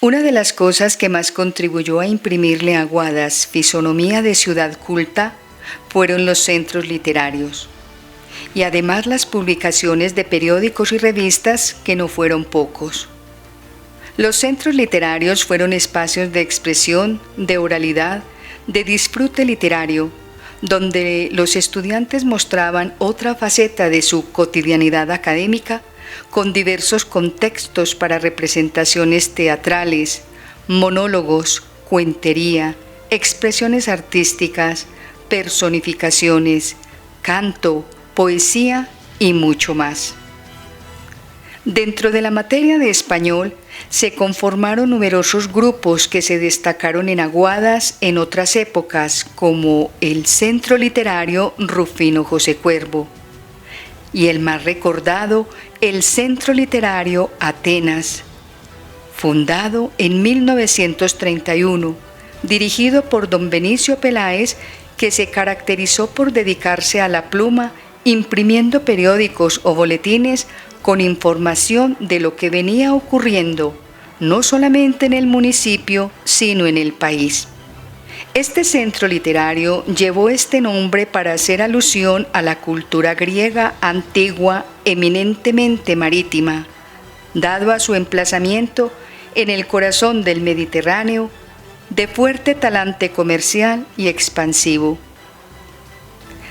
Una de las cosas que más contribuyó a imprimirle a Aguadas fisonomía de ciudad culta fueron los centros literarios, y además las publicaciones de periódicos y revistas que no fueron pocos. Los centros literarios fueron espacios de expresión, de oralidad, de disfrute literario, donde los estudiantes mostraban otra faceta de su cotidianidad académica, con diversos contextos para representaciones teatrales, monólogos, cuentería, expresiones artísticas, personificaciones, canto, poesía y mucho más. Dentro de la materia de español se conformaron numerosos grupos que se destacaron en Aguadas en otras épocas, como el Centro Literario Rufino José Cuervo y el más recordado, el Centro Literario Atenas, fundado en 1931, dirigido por don Benicio Peláez, que se caracterizó por dedicarse a la pluma, imprimiendo periódicos o boletines con información de lo que venía ocurriendo, no solamente en el municipio, sino en el país. Este centro literario llevó este nombre para hacer alusión a la cultura griega antigua eminentemente marítima, dado a su emplazamiento en el corazón del Mediterráneo, de fuerte talante comercial y expansivo.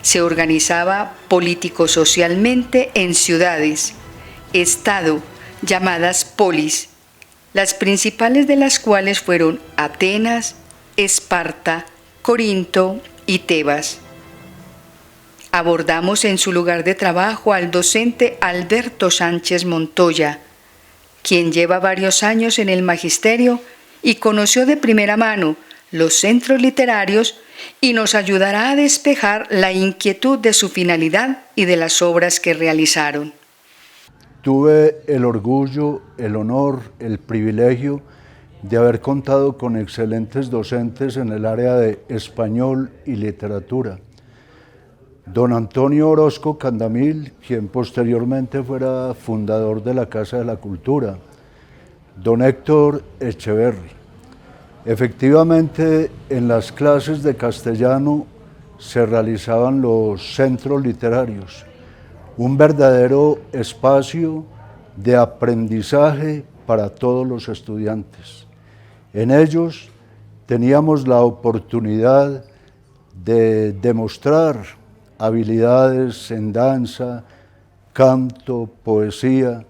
Se organizaba político-socialmente en ciudades, estado, llamadas polis, las principales de las cuales fueron Atenas, Esparta, Corinto y Tebas. Abordamos en su lugar de trabajo al docente Alberto Sánchez Montoya, quien lleva varios años en el magisterio y conoció de primera mano los centros literarios y nos ayudará a despejar la inquietud de su finalidad y de las obras que realizaron. Tuve el orgullo, el honor, el privilegio de haber contado con excelentes docentes en el área de español y literatura. Don Antonio Orozco Candamil, quien posteriormente fuera fundador de la Casa de la Cultura. Don Héctor Echeverri. Efectivamente, en las clases de castellano se realizaban los centros literarios, un verdadero espacio de aprendizaje para todos los estudiantes. En ellos teníamos la oportunidad de demostrar habilidades en danza, canto, poesía,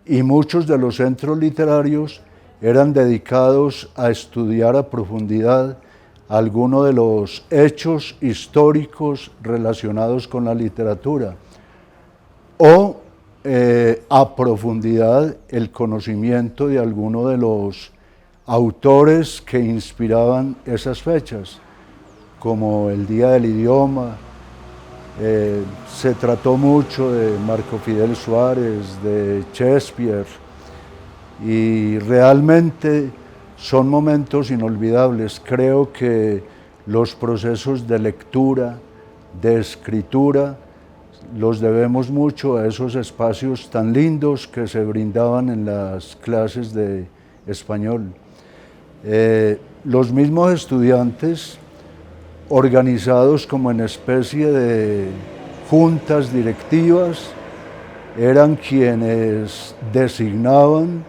y muchos de los centros literarios eran dedicados a estudiar a profundidad algunos de los hechos históricos relacionados con la literatura o a profundidad el conocimiento de algunos de los autores que inspiraban esas fechas, como el Día del Idioma. Se trató mucho de Marco Fidel Suárez, de Shakespeare, y realmente son momentos inolvidables. Creo que los procesos de lectura, de escritura, los debemos mucho a esos espacios tan lindos que se brindaban en las clases de español. Los mismos estudiantes, organizados como en especie de juntas directivas, eran quienes designaban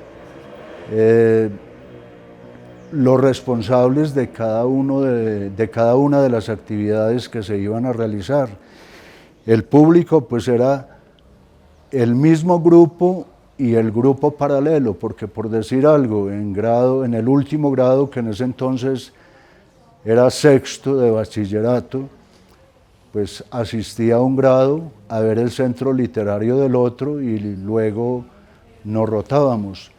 los responsables de cada una de las actividades que se iban a realizar. El público pues era el mismo grupo y el grupo paralelo, porque por decir algo, en el último grado, que en ese entonces era sexto de bachillerato, pues asistía a un grado a ver el centro literario del otro y luego nos rotábamos.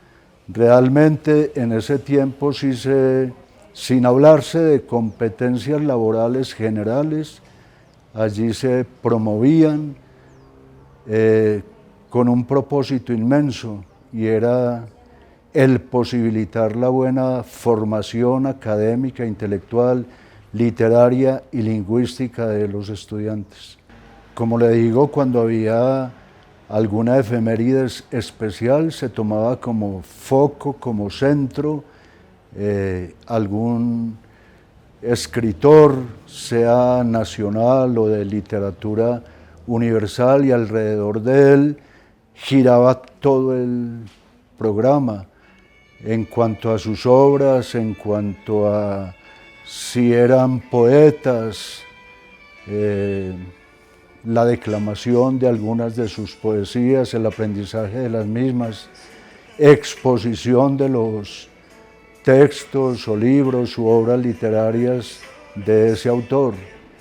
Realmente en ese tiempo sin hablarse de competencias laborales generales, allí se promovían con un propósito inmenso, y era el posibilitar la buena formación académica, intelectual, literaria y lingüística de los estudiantes. Como le digo, cuando había alguna efemérides especial, se tomaba como foco, como centro, algún escritor, sea nacional o de literatura universal, y alrededor de él giraba todo el programa en cuanto a sus obras, en cuanto a si eran poetas, la declamación de algunas de sus poesías, el aprendizaje de las mismas, exposición de los textos o libros u obras literarias de ese autor.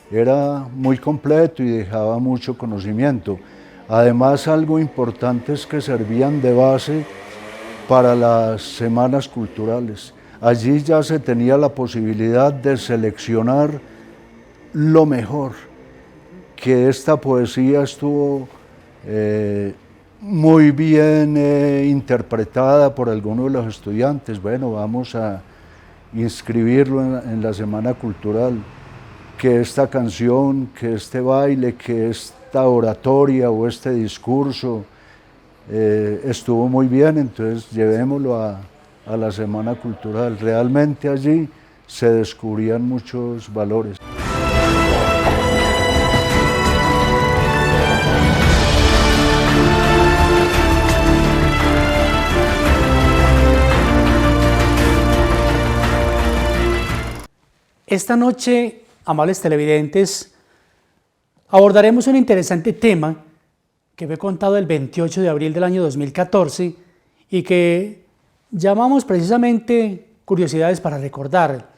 Era muy completo y dejaba mucho conocimiento. Además, algo importante es que servían de base para las semanas culturales. Allí ya se tenía la posibilidad de seleccionar lo mejor, que esta poesía estuvo muy bien interpretada por algunos de los estudiantes. Bueno, vamos a inscribirlo en la semana cultural, que esta canción, que este baile, que esta oratoria o este discurso estuvo muy bien, entonces llevémoslo a la semana cultural. Realmente allí se descubrían muchos valores. Esta noche, amables televidentes, abordaremos un interesante tema que fue contado el 28 de abril del año 2014 y que llamamos precisamente Curiosidades para recordar,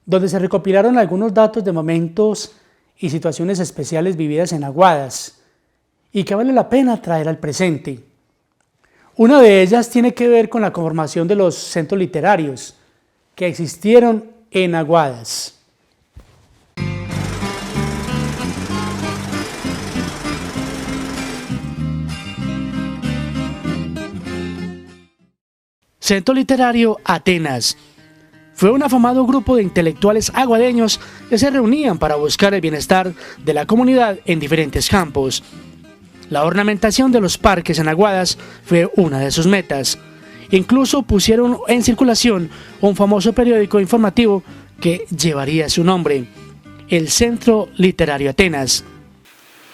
donde se recopilaron algunos datos de momentos y situaciones especiales vividas en Aguadas y que vale la pena traer al presente. Una de ellas tiene que ver con la conformación de los centros literarios que existieron en Aguadas. Centro Literario Atenas fue un afamado grupo de intelectuales aguadeños que se reunían para buscar el bienestar de la comunidad en diferentes campos. La ornamentación de los parques en Aguadas fue una de sus metas. Incluso pusieron en circulación un famoso periódico informativo que llevaría su nombre, el Centro Literario Atenas.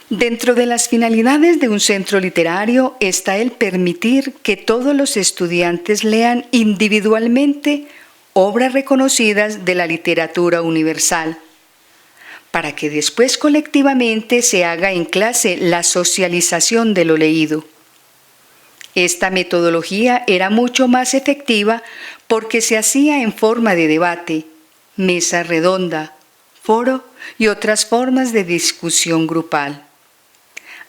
Dentro de las finalidades de un centro literario está el permitir que todos los estudiantes lean individualmente obras reconocidas de la literatura universal, para que después colectivamente se haga en clase la socialización de lo leído. Esta metodología era mucho más efectiva porque se hacía en forma de debate, mesa redonda, foro y otras formas de discusión grupal.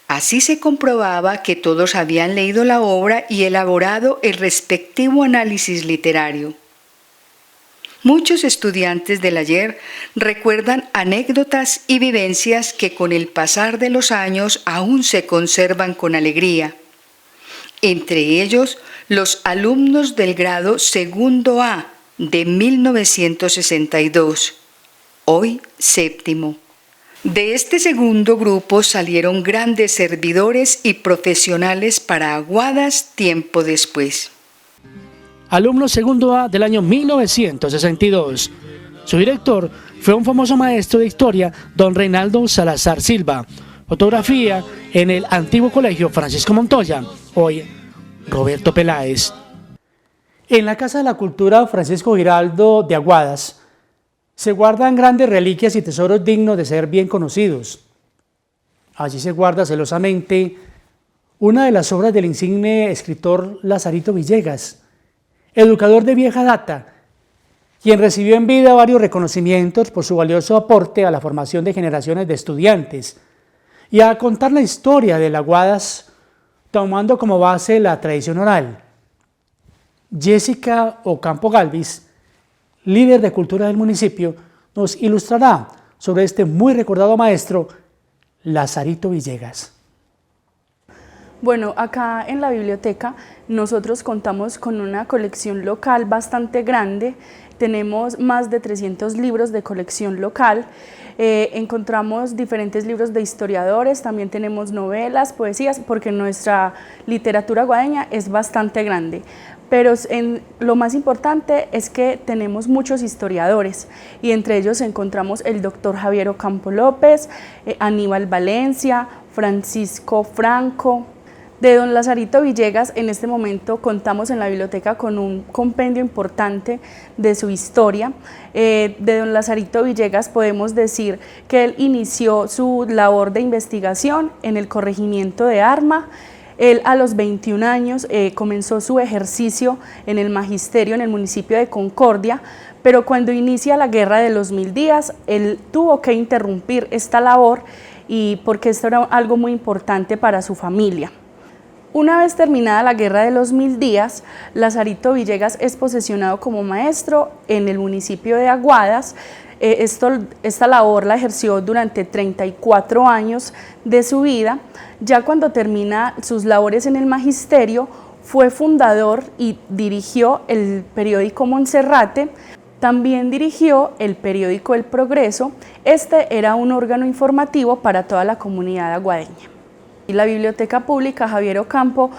Así se comprobaba que todos habían leído la obra y elaborado el respectivo análisis literario. Muchos estudiantes del ayer recuerdan anécdotas y vivencias que con el pasar de los años aún se conservan con alegría. Entre ellos, los alumnos del grado segundo A de 1962, hoy séptimo. De este segundo grupo salieron grandes servidores y profesionales para Aguadas tiempo después. Alumno segundo A del año 1962. Su director fue un famoso maestro de historia, don Reinaldo Salazar Silva. Fotografía en el antiguo colegio Francisco Montoya, hoy Roberto Peláez. En la Casa de la Cultura Francisco Giraldo de Aguadas se guardan grandes reliquias y tesoros dignos de ser bien conocidos. Allí se guarda celosamente una de las obras del insigne escritor Lazarito Villegas, educador de vieja data, quien recibió en vida varios reconocimientos por su valioso aporte a la formación de generaciones de estudiantes y a contar la historia de Aguadas tomando como base la tradición oral. Jessica Ocampo Galvis, líder de cultura del municipio, nos ilustrará sobre este muy recordado maestro, Lazarito Villegas. Bueno, acá en la biblioteca nosotros contamos con una colección local bastante grande. Tenemos más de 300 libros de colección local. Encontramos diferentes libros de historiadores, también tenemos novelas, poesías, porque nuestra literatura aguadeña es bastante grande. Pero lo más importante es que tenemos muchos historiadores y entre ellos encontramos el doctor Javier Ocampo López, Aníbal Valencia, Francisco Franco. De don Lazarito Villegas, en este momento contamos en la biblioteca con un compendio importante de su historia. De don Lazarito Villegas podemos decir que él inició su labor de investigación en el corregimiento de Arma. Él a los 21 años comenzó su ejercicio en el magisterio en el municipio de Concordia, pero cuando inicia la guerra de los 1000 días, él tuvo que interrumpir esta labor porque esto era algo muy importante para su familia. Una vez terminada la guerra de los 1000 días, Lazarito Villegas es posesionado como maestro en el municipio de Aguadas. Esta labor la ejerció durante 34 años de su vida. Ya cuando termina sus labores en el magisterio, fue fundador y dirigió el periódico Monserrate. También dirigió el periódico El Progreso. Este era un órgano informativo para toda la comunidad aguadeña. La Biblioteca Pública Javier Ocampo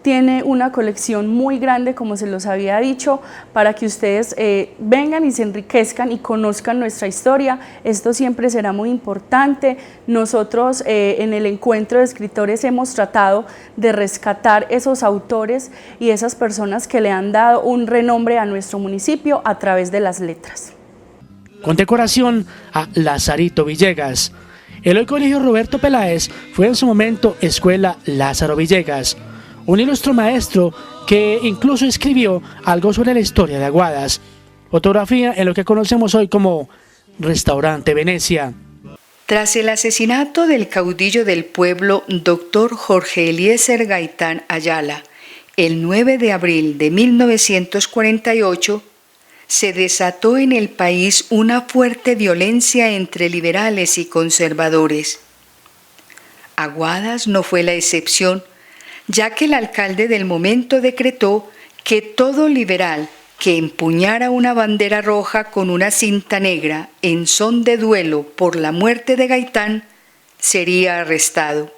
tiene una colección muy grande, como se los había dicho, para que ustedes vengan y se enriquezcan y conozcan nuestra historia. Esto siempre será muy importante. Nosotros en el encuentro de escritores hemos tratado de rescatar esos autores y esas personas que le han dado un renombre a nuestro municipio a través de las letras. Condecoración a Lazarito Villegas. El hoy Colegio Roberto Peláez fue en su momento Escuela Lázaro Villegas, un ilustre maestro que incluso escribió algo sobre la historia de Aguadas. Fotografía en lo que conocemos hoy como Restaurante Venecia. Tras el asesinato del caudillo del pueblo, doctor Jorge Eliezer Gaitán Ayala, el 9 de abril de 1948, se desató en el país una fuerte violencia entre liberales y conservadores. Aguadas no fue la excepción, ya que el alcalde del momento decretó que todo liberal que empuñara una bandera roja con una cinta negra en son de duelo por la muerte de Gaitán sería arrestado.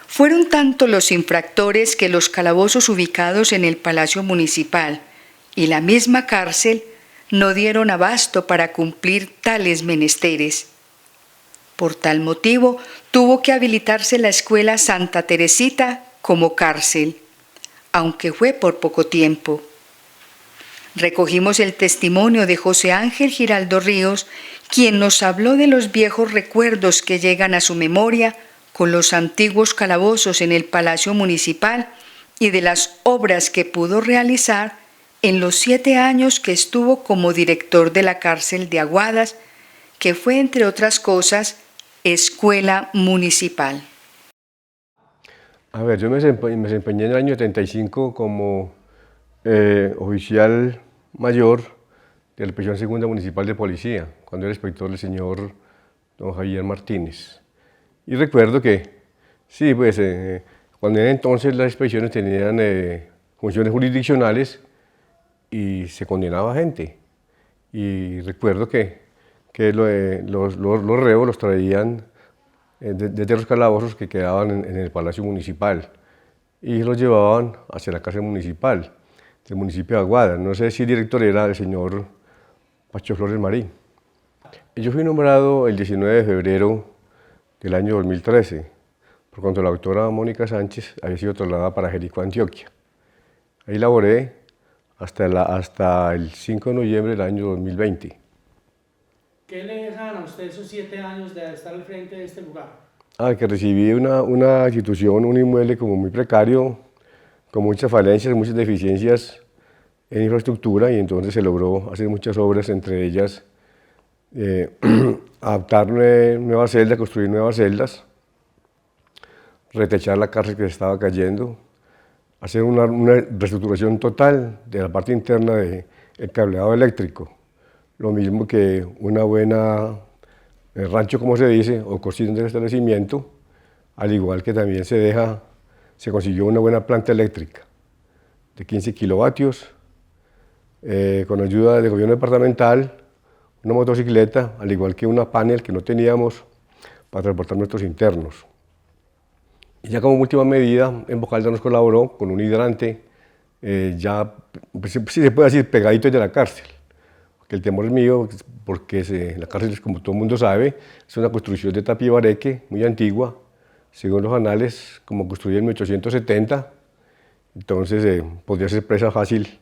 Fueron tanto los infractores que los calabozos ubicados en el Palacio Municipal y la misma cárcel no dieron abasto para cumplir tales menesteres. Por tal motivo, tuvo que habilitarse la Escuela Santa Teresita como cárcel, aunque fue por poco tiempo. Recogimos el testimonio de José Ángel Giraldo Ríos, quien nos habló de los viejos recuerdos que llegan a su memoria con los antiguos calabozos en el Palacio Municipal y de las obras que pudo realizar en los 7 años que estuvo como director de la cárcel de Aguadas, que fue, entre otras cosas, escuela municipal. A ver, yo me desempeñé en el año 75 como oficial mayor de la Prisión Segunda Municipal de Policía, cuando era inspector el señor don Javier Martínez. Y recuerdo que, sí, pues, cuando era entonces las inspecciones tenían funciones jurisdiccionales, y se condenaba gente. Y recuerdo que los reos los traían desde los calabozos que quedaban en el Palacio Municipal y los llevaban hacia la cárcel municipal del municipio de Aguadas. No sé si el director era el señor Pacho Flores Marín. Yo fui nombrado el 19 de febrero del año 2013, por cuando la doctora Mónica Sánchez había sido trasladada para Jericó, Antioquia. Ahí laboré hasta el 5 de noviembre del año 2020. ¿Qué le dejan a usted esos 7 años de estar al frente de este lugar? Que recibí una institución, un inmueble como muy precario, con muchas falencias, muchas deficiencias en infraestructura, y entonces se logró hacer muchas obras, entre ellas adaptar nuevas celdas, construir nuevas celdas, retechar la cárcel que se estaba cayendo, hacer una reestructuración total de la parte interna del cableado eléctrico, lo mismo que una buena rancho, como se dice, o cocina del establecimiento, al igual que también se consiguió una buena planta eléctrica de 15 kilovatios, con ayuda del gobierno departamental, una motocicleta, al igual que una panel que no teníamos para transportar nuestros internos. Y ya como última medida, en Bocalda nos colaboró con un hidrante ya, pues, sí se puede decir, pegaditos de la cárcel. Porque el temor es mío, porque la cárcel, como todo el mundo sabe, es una construcción de tapibareque muy antigua, según los anales, como construida en 1870, entonces podría ser presa fácil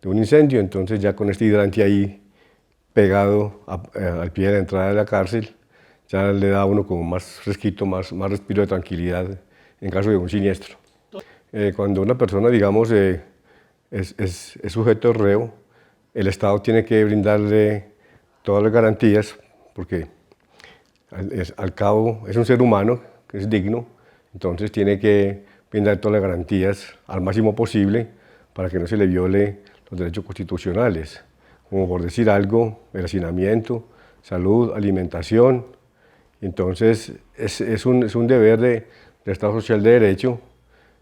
de un incendio. Entonces ya con este hidrante ahí pegado al pie de la entrada de la cárcel, ya le da a uno como más fresquito, más respiro de tranquilidad en caso de un siniestro. Cuando una persona, digamos, es sujeto de reo, el Estado tiene que brindarle todas las garantías, porque al cabo es un ser humano que es digno, entonces tiene que brindar todas las garantías al máximo posible para que no se le viole los derechos constitucionales, como por decir algo, el hacinamiento, salud, alimentación. Entonces es un deber del Estado Social de Derecho,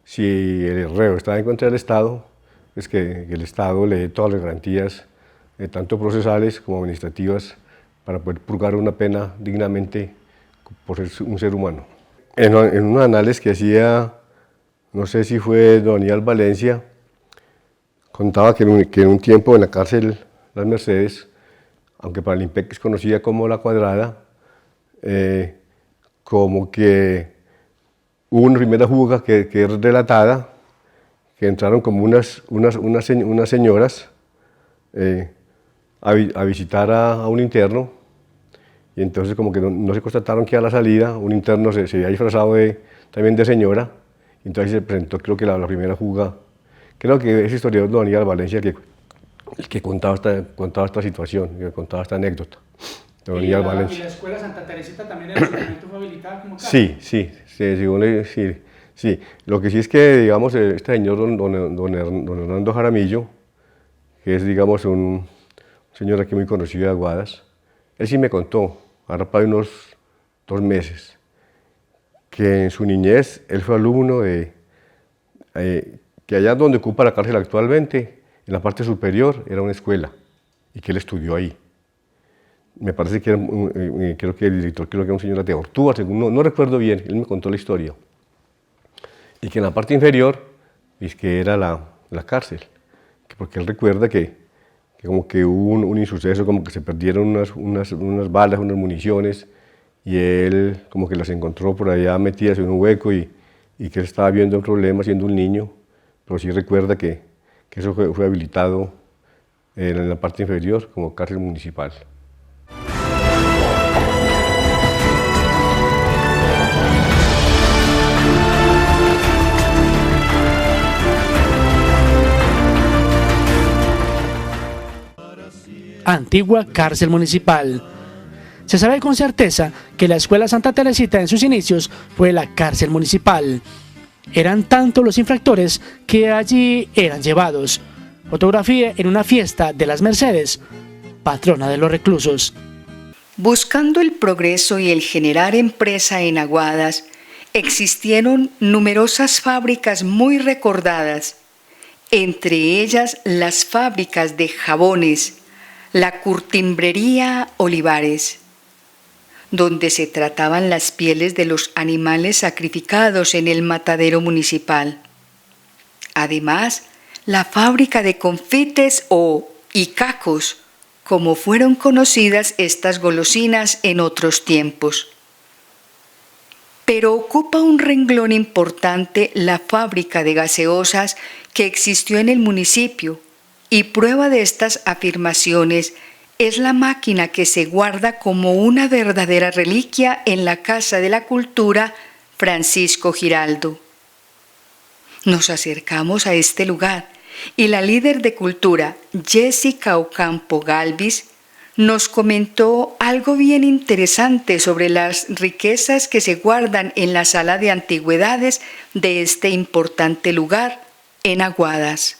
si el reo está en contra del Estado, es que el Estado le dé todas las garantías, tanto procesales como administrativas, para poder purgar una pena dignamente por ser un ser humano. En unos anales que hacía, no sé si fue don Aníbal Valencia, contaba que en un tiempo en la cárcel Las Mercedes, aunque para el IMPEC es conocida como La Cuadrada, como que hubo una primera fuga que es relatada, que entraron como unas señoras a visitar a un interno, y entonces como que no se constataron que a la salida un interno se había disfrazado también de señora, y entonces se presentó, creo que la primera fuga. Creo que ese historiador don Aníbal Valencia el que contaba esta situación, que contaba esta anécdota. Don Aníbal Valencia. ¿Y la escuela Santa Teresita también en ese momento fue habilitada como cárcel? Sí. Lo que sí es que, digamos, este señor don Hernando Jaramillo, que es, digamos, un señor aquí muy conocido de Aguadas, él sí me contó, ahora para unos 2 meses, que en su niñez él fue alumno que allá donde ocupa la cárcel actualmente, en la parte superior, era una escuela, y que él estudió ahí. Me parece que creo que el director era un señor de Ortúa, según, no recuerdo bien, él me contó la historia. Y que en la parte inferior es que era la cárcel, porque él recuerda que como que hubo un insuceso, como que se perdieron unas balas, unas municiones, y él como que las encontró por allá metidas en un hueco, y que él estaba viendo un problema siendo un niño, pero sí recuerda que eso fue habilitado en la parte inferior como cárcel municipal. Antigua cárcel municipal. Se sabe con certeza que la escuela Santa Teresita en sus inicios fue la cárcel municipal. Eran tantos los infractores que allí eran llevados. Fotografía en una fiesta de Las Mercedes, patrona de los reclusos. Buscando el progreso y el generar empresa en Aguadas, existieron numerosas fábricas muy recordadas, entre ellas las fábricas de jabones, la curtimbrería Olivares, donde se trataban las pieles de los animales sacrificados en el matadero municipal. Además, la fábrica de confites o icacos, como fueron conocidas estas golosinas en otros tiempos. Pero ocupa un renglón importante la fábrica de gaseosas que existió en el municipio, y prueba de estas afirmaciones es la máquina que se guarda como una verdadera reliquia en la Casa de la Cultura Francisco Giraldo. Nos acercamos a este lugar y la líder de cultura, Jessica Ocampo Galvis, nos comentó algo bien interesante sobre las riquezas que se guardan en la sala de antigüedades de este importante lugar en Aguadas.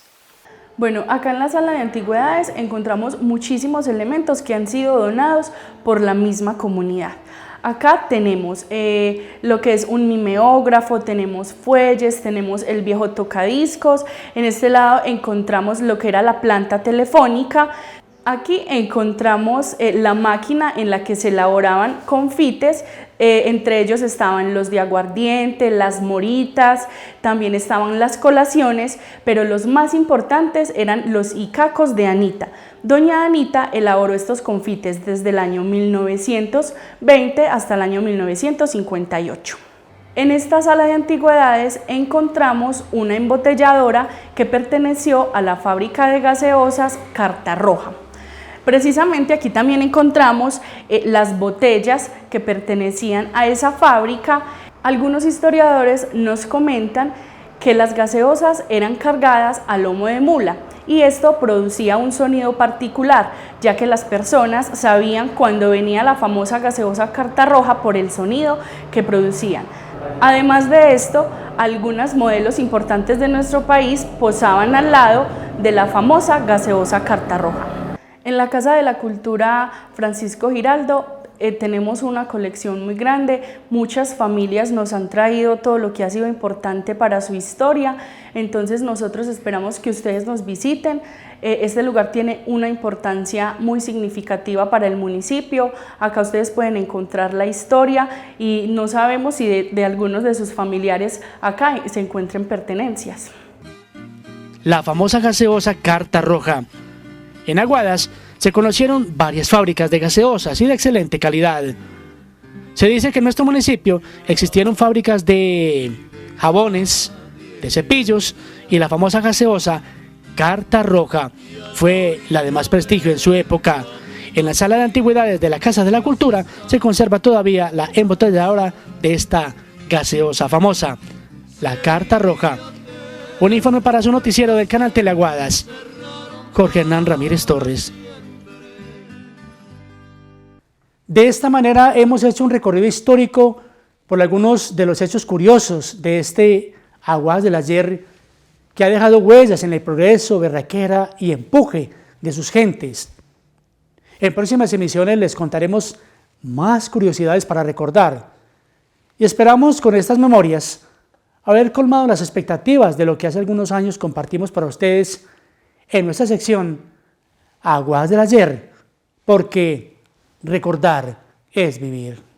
Bueno, acá en la sala de antigüedades encontramos muchísimos elementos que han sido donados por la misma comunidad. Acá tenemos lo que es un mimeógrafo, tenemos fuelles, tenemos el viejo tocadiscos. En este lado encontramos lo que era la planta telefónica. Aquí encontramos la máquina en la que se elaboraban confites Entre ellos estaban los de aguardiente, las moritas, también estaban las colaciones, pero los más importantes eran los icacos de Anita. Doña Anita elaboró estos confites desde el año 1920 hasta el año 1958. En esta sala de antigüedades encontramos una embotelladora que perteneció a la fábrica de gaseosas Carta Roja. Precisamente aquí también encontramos las botellas que pertenecían a esa fábrica. Algunos historiadores nos comentan que las gaseosas eran cargadas a lomo de mula y esto producía un sonido particular, ya que las personas sabían cuando venía la famosa gaseosa Carta Roja por el sonido que producían. Además de esto, algunos modelos importantes de nuestro país posaban al lado de la famosa gaseosa Carta Roja. En la Casa de la Cultura Francisco Giraldo tenemos una colección muy grande, muchas familias nos han traído todo lo que ha sido importante para su historia, entonces nosotros esperamos que ustedes nos visiten. Este lugar tiene una importancia muy significativa para el municipio, acá ustedes pueden encontrar la historia y no sabemos si de algunos de sus familiares acá se encuentren pertenencias. La famosa gaseosa Carta Roja. En Aguadas se conocieron varias fábricas de gaseosas y de excelente calidad. Se dice que en nuestro municipio existieron fábricas de jabones, de cepillos y la famosa gaseosa Carta Roja fue la de más prestigio en su época. En la sala de antigüedades de la Casa de la Cultura se conserva todavía la embotelladora de esta gaseosa famosa, la Carta Roja. Un informe para su noticiero del canal Teleaguadas. Jorge Hernán Ramírez Torres. De esta manera hemos hecho un recorrido histórico por algunos de los hechos curiosos de este Aguadas del ayer, que ha dejado huellas en el progreso, berraquera y empuje de sus gentes. En próximas emisiones les contaremos más curiosidades para recordar y esperamos con estas memorias haber colmado las expectativas de lo que hace algunos años compartimos para ustedes en nuestra sección Aguadas del ayer, porque recordar es vivir.